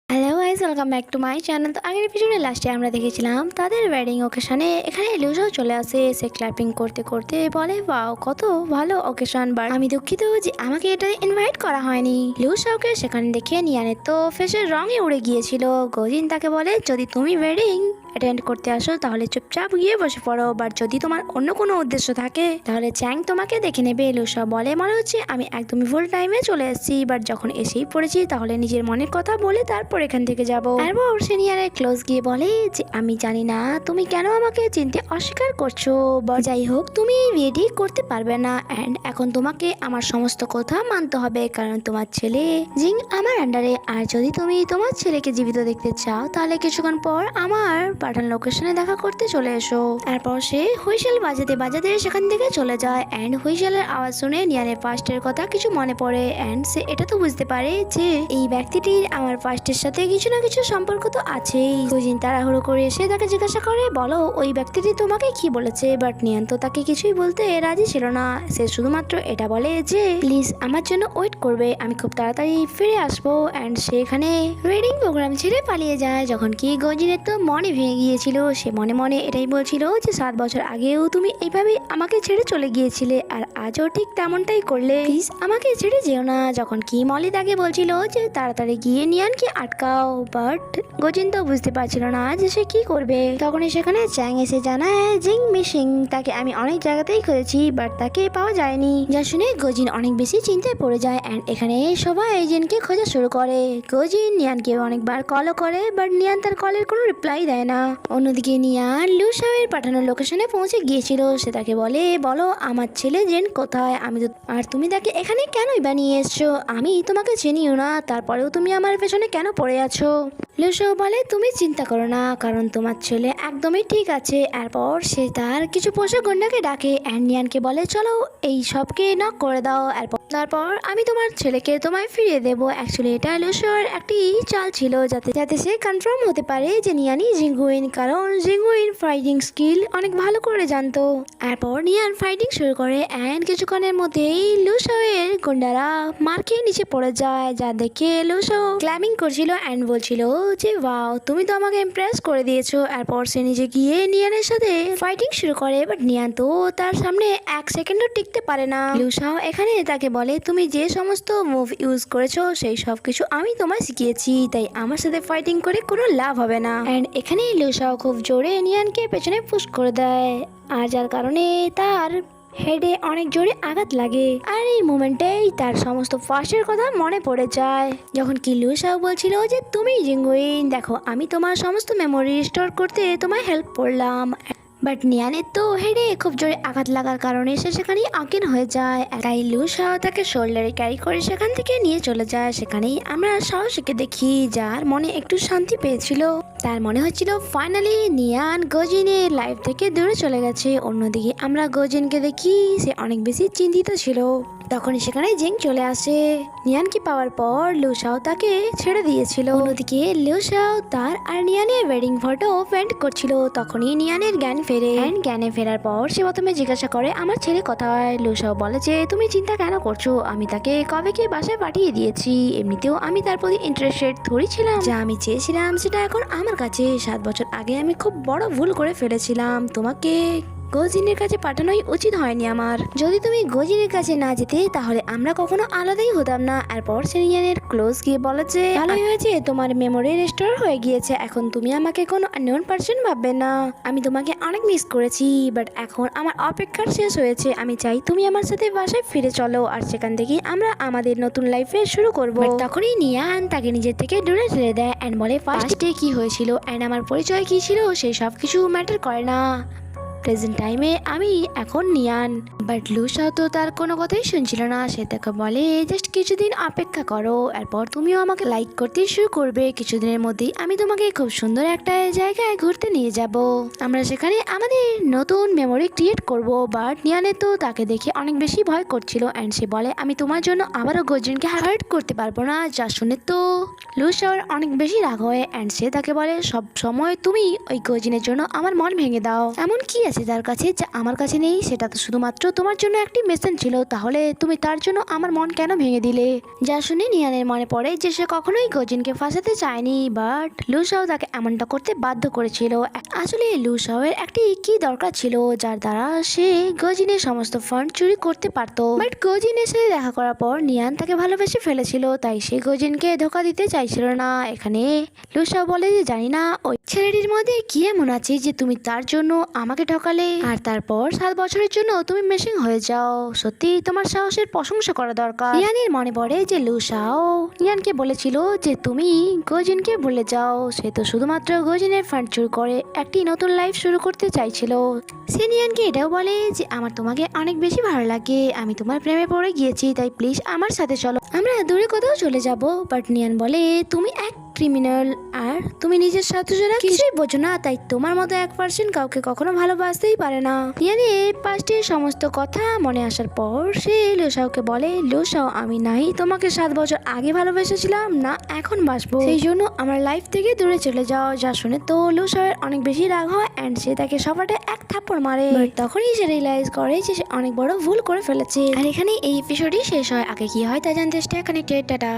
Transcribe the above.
Hello guys, welcome back to my channel. তো আগের এপিসোডে লাস্টে আমরা দেখেছিলাম তাদের ওয়েডিং ওকেশনে এখানে লিউসাও চলে আসে। সে ক্ল্যাপিং করতে করতে বলে, ওয়াও কত ভালো ওকেশন, বাট আমি দুঃখিত যে আমাকে এটা ইনভাইট করা হয়নি। লিউসাওকে সেখানে দেখে নিয়ানের তো ফেসের রঙই উড়ে গিয়েছিল। গজিন তাকে বলে, যদি তুমি ওয়েডিং অ্যাটেন্ড করতে আসো তাহলে চুপচাপ গিয়ে বসে পড়ো, বাট যদি তোমার অন্য কোনো উদ্দেশ্য থাকে তাহলে চ্যাং তোমাকে দেখে নেবে। লিউসাও বলে, মনে হচ্ছে আমি একদমই ফুল টাইমে চলে এসেছি, বাট যখন এসেই পড়েছি তাহলে নিজের মনের কথা বলে তারপর এখান থেকে যাবো। তারপর সিনিয়রের ক্লোজ গিয়ে বলে যে আমি জানি না তুমি কেন আমাকে চিনতে অস্বীকার করছো, বা যাই হোক তুমি বিয়েটি করতে পারবে না, অ্যান্ড এখন তোমাকে আমার সমস্ত কথা মানতে হবে, কারণ তোমার ছেলে জিং আমার আন্ডারে। আর যদি তুমি তোমার ছেলেকে জীবিত দেখতে চাও তাহলে কিছুক্ষণ পর আমার পাঠান লোকেশনে দেখা করতে চলে এসো। তারপর সে হুইসেল বাজাতে বাজাতে সেখান থেকে চলে যায়, অ্যান্ড হুইসেলের আওয়াজ শুনে নিয়ানের পাস্টের কথা কিছু মনে পড়ে, অ্যান্ড সে এটা তো বুঝতে পারে যে এই ব্যক্তিটির আমার পাস্টের সাথে কিছু না কিছু সম্পর্ক তো আছেই। কুজিন তাড়াহুড়ো করে এসে তাকে জিজ্ঞাসা করে, বলো ওই ব্যক্তিটি তোমাকে কি বলেছে, বাট নিয়ান তো তাকে কিছুই বলতে রাজি ছিল না। সে শুধুমাত্র এটা বলে যে প্লিজ আমার জন্য ওয়েট করবে, আমি খুব তাড়াতাড়ি ফিরে আসবো, অ্যান্ড সে এখানে ওয়েডিং প্রোগ্রাম ছেড়ে পালিয়ে যায়। যখন কি গজিনের তো মনে ভেঙে গিয়েছিল, সে মনে মনে এটাই বলছিল যে 7 বছর আগেও তুমি এইভাবে আমাকে ছেড়ে চলে গিয়েছিলে, আর আজও ঠিক তেমনটাই করলে, প্লিজ আমাকে ছেড়ে যেও না। যখন কি মলি তাকে বলছিল যে তাড়াতাড়ি গিয়ে নিয়ানকে আটকাও, বাট গজিন তো বুঝতে পারছিল না যে সে কি করবে। তখনই সেখানে চ্যাং এসে জানায় জিং মিসিং, তাকে আমি অনেক জায়গাতেই খুঁজেছি বাট তাকে পাওয়া যায়নি। যা শুনে গজিন অনেক বেশি চিন্তায় পড়ে যায়, অ্যান্ড এখানে সবাই এজেন্টকে খোঁজা শুরু করে। গজিন নিয়ানকে অনেকবার কলও করে, বাট নিয়ান তার কলের কোনো রিপ্লাই দেয় না। অন্যদিকে নিয়ান লিউসাওয়ের পাঠানোর লোকেশনে পৌঁছে গিয়েছিল। সে তাকে বলে, বলো আমার ছেলে জেন কোথায়, আর তুমি তাকে এখানে কেনই বানিয়ে এসছো, আমি তোমাকে চিনিও না, তারপরেও তুমি আমার পেছনে কেন পড়ে আছো। লিউসাও বলে, তুমি চিন্তা করো না, কারণ তোমার ছেলে একদমই ঠিক আছে। এরপর সে তার কিছু পোষা গন্ডাকে ডাকে, অ্যান্ড নিয়ানকে বলে, চলো এই সবকে নক করে দাও, তারপর আমি তোমার ছেলেকে তোমায় ফিরিয়ে দেবো। অ্যাকচুয়ালি এটা লিউসাওর একটি চাল ছিল, যাতে যাতে সে কনফার্ম হতে পারে যে নিয়ানই জিঙ্গুইন, কারণ জিঙ্গুইন ফাইটিং স্কিল অনেক ভালো করে জানতো। এরপর নিয়ান ফাইটিং শুরু করে, অ্যান্ড কিছুক্ষণের মধ্যেই লিউসাওয়ের গুন্ডারা মার খেয়ে নিচে পড়ে যায়, যা দেখে লিউসাও ক্ল্যামিং করছিল অ্যান্ড বলছিল যে ওয়াও তুমি তো আমাকে ইমপ্রেস করে দিয়েছো। এরপর সে নিজে গিয়ে নিয়ানের সাথে ফাইটিং শুরু করে, বাট নিয়ান তো তার সামনে 1 সেকেন্ডও টিকতে পারে না। লিউসাও এখানে তাকে বলে, তুমি যে সমস্ত মুভ ইউজ করেছো সেই সব কিছু আমি তোমায় শিখিয়েছি, তাই আমার সাথে ফাইটিং করে কোনো লাভ হবে না। অ্যান্ড এখানে লিউসাও খুব জোরে নিয়ানকে পেছনে পুশ করে দেয়, আর যার কারণে তার হেডে অনেক জোরে আঘাত লাগে, আর এই মোমেন্টেই তার সমস্ত ফার্স্টের কথা মনে পড়ে যায়। যখন কি লিউসাও বলছিল যে তুমি জিঙ্গুইন, দেখো আমি তোমার সমস্ত মেমোরি রিস্টোর করতে তোমায় হেল্প করলাম, বাট নিয়ানের তো হেডে খুব জোরে আঘাত লাগার কারণে সে সেখানেই অজ্ঞান হয়ে যায়। তাই লিউসাও তাকে শোল্ডারে ক্যারি করে সেখান থেকে নিয়ে চলে যায়। সেখানেই আমরা সাহসীকে দেখি, যার মনে একটু শান্তি পেয়েছিল। তার মনে হচ্ছিল ফাইনালি নিয়ান গজিনের লাইফ থেকে দূরে চলে গেছে। অন্যদিকে আমরা গজিনকে দেখি, সে অনেক বেশি চিন্তিত ছিল। তখনই সেখানে জিং চলে আসে। নিয়ানকে পাওয়ার পর লিউসাও তাকে ছেড়ে দিয়েছিল। অন্যদিকে লিউসাও তার আর নিয়ানের ওয়েডিং ফটো পেন্ট করছিল। তখনই নিয়ানের জ্ঞান ফেরে, জ্ঞানে ফেরার পর সে প্রথমে জিজ্ঞাসা করে আমার ছেলে কোথায়। লিউসাও বলে যে তুমি চিন্তা কেন করছো, আমি তাকে কবে কি বাসায় পাঠিয়ে দিয়েছি, এমনিতেও আমি তার প্রতি ইন্টারেস্টেড থোড়ি ছিলাম, যা আমি চেয়েছিলাম সেটা এখন আমার কাছে। 7 বছর আগে আমি খুব বড় ভুল করে ফেলেছিলাম, তোমাকে গজিনের কাছে পাঠানোই উচিত হয়নি আমার। যদি তুমি গজিনের কাছে না যেতে তাহলে আমরা কখনো আলাদাই হতাম না। এরপর সিনিয়রের ক্লোজ গিয়ে বলে যে ভালোই হয়েছে তোমার মেমোরি রেস্টোর হয়ে গিয়েছে, এখন তুমি আমাকে কোনো আননোন পারসন ভাববে না। আমি তোমাকে অনেক মিস করেছি, বাট এখন আমার অপেক্ষার শেষ হয়েছে। আমি চাই তুমি আমার সাথে বাসায় ফিরে চলো, আর সেখান থেকে আমরা আমাদের নতুন লাইফে শুরু করবো। তখনই নিয়ান তাকে নিজের থেকে দূরে ঠেলে দেয় অ্যান্ড বলে ফার্স্টে কি হয়েছিল অ্যান্ড আমার পরিচয় কি ছিল সেই সব কিছু ম্যাটার করে না, প্রেজেন্ট টাইমে আমি এখন নিয়ান। বাট লিউসাও তো তার কোনো কথাই শুনছিল না। সে তাকে বলে জাস্ট কিছুদিন অপেক্ষা করো, এরপর তুমিও আমাকে লাইক করতে শুরু করবে। কিছুদিনের মধ্যেই আমি তোমাকে খুব সুন্দর একটা জায়গায় ঘুরতে নিয়ে যাব, আমরা সেখানে আমাদের নতুন মেমোরি ক্রিয়েট করব। বাট নিয়ানের তো তাকে দেখে অনেক বেশি ভয় করছিল, অ্যান্ড সে বলে আমি তোমার জন্য আবারও গজিনকে হার্ট করতে পারবো না। যা শুনে তো লিউসাওর অনেক বেশি রাগ হয়, অ্যান্ড সে তাকে বলে সব সময় তুমি ওই গজিনের জন্য আমার মন ভেঙে দাও, এমন কি আছে আছে তার কাছে যা আমার কাছে নেই, সেটা তো শুধুমাত্র তোমার জন্য একটি মেশিন ছিল, তাহলে তুমি তার জন্য আমার মন কেন ভেঙে দিলে? যা শুনে নিয়ানের মনে পড়ে যে সে কখনোই গজিনকে ফাঁসাতে চায়নি, বাট লুসাও তাকে এমনটা করতে বাধ্য করেছিল। আসলে লুসাওয়ের একটি কি দরকার ছিল যার দ্বারা সে গজিনের সমস্ত ফান্ড চুরি করতে পারতো, বাট গজিন এসে দেখা করার পর নিয়ান তাকে ভালোবেসে ফেলেছিল, তাই সে গজিনকে ধোকা দিতে চাইছিল না। এখানে লুসাও বলে যে জানি না ওই ছেলেটির মধ্যে কি এমন আছে যে তুমি তার জন্য আমাকে ঠকালে, আর তারপর 7 বছরের জন্য তুমি মেশিং হয়ে যাও। সত্যি তোমার সাহসের প্রশংসা করা দরকার। নিয়ানের মনে পড়ে যে লুসাও নিয়ানকে বলেছিল যে তুমি গজিনকে ভুলে যাও, সে তো শুধুমাত্র গজিনের ফান্ড চুরি করে একটি নতুন লাইফ শুরু করতে চাইছিল। সে নিয়ানকে এটাও বলে যে আমার তোমাকে অনেক বেশি ভালো লাগে, আমি তোমার প্রেমে পড়ে গিয়েছি, তাই প্লিজ আমার সাথে চলো, আমরা দূরে কোথাও চলে যাব। বাট নিয়ান বলে তুমি এক ক্রিমিনাল আর তুমি নিজের স্বার্থ ছাড়া কিছুই বোঝো না, তাই তোমার মতো 1% কাউকে কখনো ভালোবাসতেই পারে না। নিয়ানের পাস্টের সমস্ত কথা মনে আসার পর সে লুসাওকে বলে লুসাও আমি নাই তোমাকে 7 বছর আগে ভালোবেসেছিলাম না এখন বাসবো, সেই জন্য আমার লাইফ থেকে দূরে চলে যাও। যা শুনে তো লুসাওয়ের অনেক বেশি রাগ হয় অ্যান্ড সে তাকে সপাটে এক থাপ্পড় মারে। তখনই সে রিয়েলাইজ করে যে সে অনেক বড় ভুল করে ফেলেছে। আর এখানে এই এপিসোডই শেষ হয়। আগে কি হয় তা জানতে স্টে কানেক্টেড। টাটা।